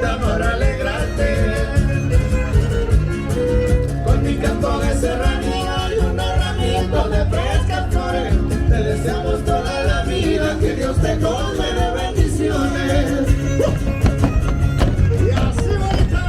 bonita para alegrarte. Con mi canto de serranía y unos ramitos de frescas flores, te deseamos toda la vida, que Dios te colme de bendiciones. Y así bonita.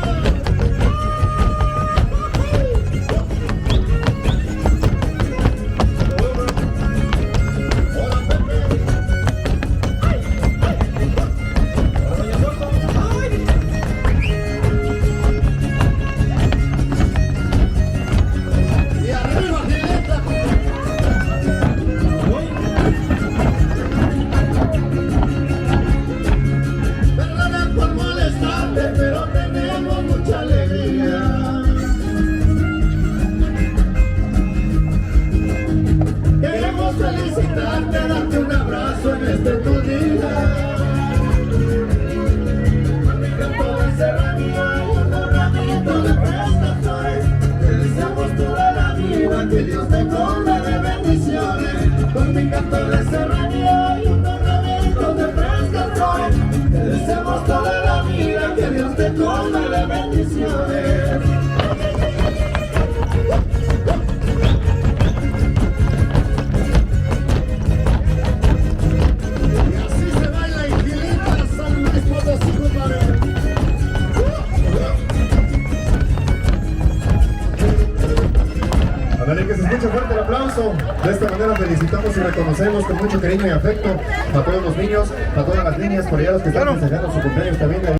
Pero tenemos mucha alegría. Queremos felicitarte, darte un abrazo en este tu día. Con mi canto de serranía y unos ramitos de frescas flores, te deseamos toda la vida, que Dios te colme de bendiciones. Con mi canto de serranía y unos ramitos de frescas flores, te deseamos toda la vida, que Dios te colme de bendiciones. Y así se baila en Gilita, San Luis Potosí, compadre. A ver, que se escuche fuerte el aplauso. De esta manera felicitamos y reconocemos con mucho cariño y afecto a todos los niños, a todas las niñas, por allá los que están festejando su cumpleaños también.